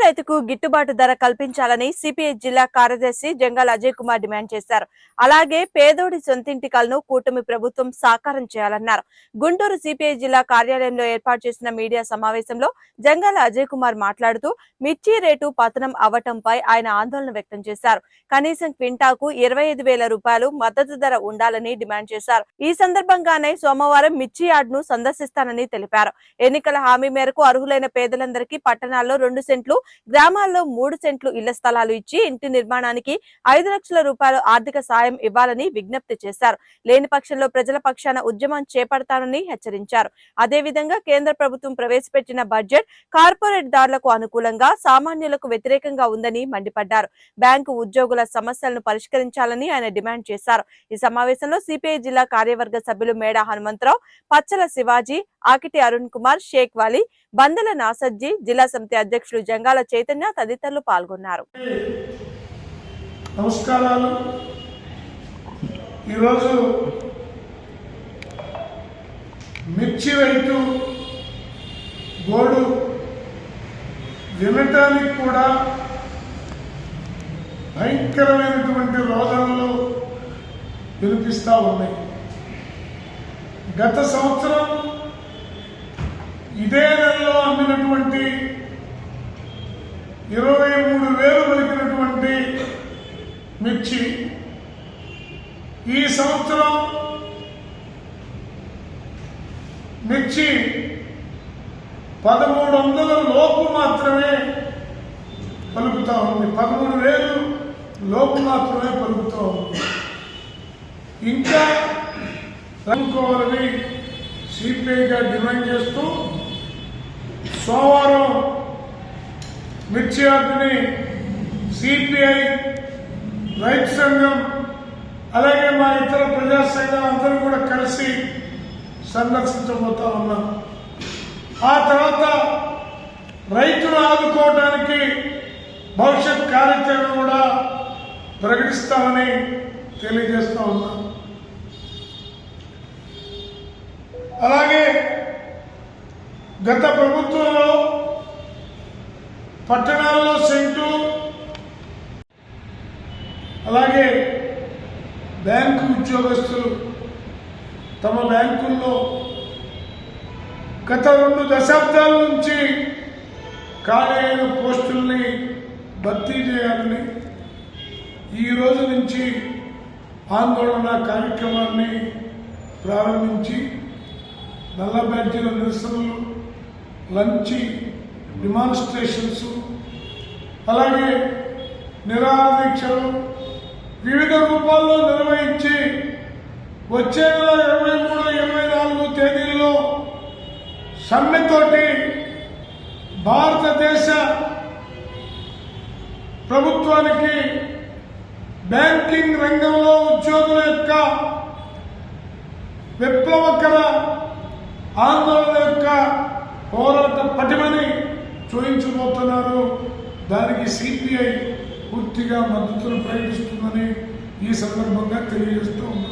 రైతుకు గిట్టుబాటు ధర కల్పించాలని సిపిఐ జిల్లా కార్యదర్శి జంగాల అజయ్ కుమార్ డిమాండ్ చేశారు. అలాగే పేదోడి సొంతింటి కలను కూటమి ప్రభుత్వం సాకారం చేయాలన్నారు. గుంటూరు సిపిఐ జిల్లా కార్యాలయంలో ఏర్పాటు చేసిన మీడియా సమావేశంలో జంగాల అజయ్ కుమార్ మాట్లాడుతూ మిర్చి రేటు పతనం అవ్వటంపై ఆయన ఆందోళన వ్యక్తం చేశారు. కనీసం క్వింటాకు 25,000 రూపాయలు మద్దతు ధర ఉండాలని డిమాండ్ చేశారు. ఈ సందర్భంగానే సోమవారం మిర్చి యార్డును సందర్శిస్తానని తెలిపారు. ఎన్నికల హామీ మేరకు అర్హులైన పేదలందరికీ పట్టణాల్లో 2 సెంట్లు, గ్రామాల్లో 3 సెంట్లు ఇళ్ల స్థలాలు ఇచ్చి ఇంటి నిర్మాణానికి 5 లక్షల రూపాయలు ఆర్థిక సాయం ఇవ్వాలని విజ్ఞప్తి చేశారు. లేని పక్షంలో ప్రజల పక్షాన ఉద్యమం చేపడతానని హెచ్చరించారు. అదేవిధంగా కేంద్ర ప్రభుత్వం ప్రవేశపెట్టిన బడ్జెట్ కార్పొరేట్ దారులకు అనుకూలంగా, సామాన్యులకు వ్యతిరేకంగా ఉందని మండిపడ్డారు. బ్యాంకు ఉద్యోగుల సమస్యలను పరిష్కరించాలని ఆయన డిమాండ్ చేశారు. ఈ సమావేశంలో సిపిఐ జిల్లా కార్యవర్గ సభ్యులు మేడా హనుమంతరావు, పచ్చల శివాజీ, ఆకిటి అరుణ్ కుమార్, షేక్ వాలీ, బందల నాసర్జీ, జిల్లా సమితి అధ్యక్షులు జంగాల చైతన్య తదితరులు పాల్గొన్నారు. నమస్కారాలు. ఈరోజు మిర్చి రైతు గోడు వినటానికి కూడా భయంకరమైనటువంటి రోదనలు వినిపిస్తూ ఉన్నాయి. గత సంవత్సరం ఇదే నెలలో అమ్మినటువంటి 23,000 పలికినటువంటి మిర్చి ఈ సంవత్సరం మిర్చి 1,300 లోపు మాత్రమే పలుకుతూ ఉంది. 13,000 లోపు మాత్రమే పలుకుతూ ఉంది. ఇంకా అనుకోవాలని సిపిఐగా డిమాండ్ చేస్తూ సోమవారం మిర్చి యార్డుని సిపిఐ, రైతు సంఘం, అలాగే మా ఇతర ప్రజా సంఘాలు అందరూ కూడా కలిసి సందర్శించబోతా ఉన్నాం. ఆ తర్వాత రైతులు ఆదుకోవడానికి భవిష్యత్ కార్యాచరణ కూడా ప్రకటిస్తామని తెలియజేస్తా ఉన్నాం. అలాగే గత ప్రభుత్వంలో పట్టణాల్లో సెంటు, అలాగే బ్యాంకు ఉద్యోగస్తులు తమ బ్యాంకుల్లో గత 2 దశాబ్దాల నుంచి ఖాళీ అయిన పోస్టుల్ని భర్తీ చేయాలని ఈ రోజు నుంచి ఆందోళన కార్యక్రమాన్ని ప్రారంభించి నల్ల బ్యాడ్జీల నిరసనలు, లంచ్ డిమాన్స్ట్రేషన్స్, అలాగే నిరాహార దీక్షలు వివిధ రూపాల్లో నిర్వహించి వచ్చే నెల 23, 24 తేదీల్లో సమ్మెతోటి భారతదేశ ప్రభుత్వానికి బ్యాంకింగ్ రంగంలో ఉద్యోగుల యొక్క విప్లవకర ఆందోళన యొక్క పోరాట పటిమని చూపించబోతున్నారు. దానికి సిపిఐ పూర్తిగా మద్దతును ప్రకటిస్తుందని ఈ సందర్భంగా తెలియజేస్తూ ఉన్నారు.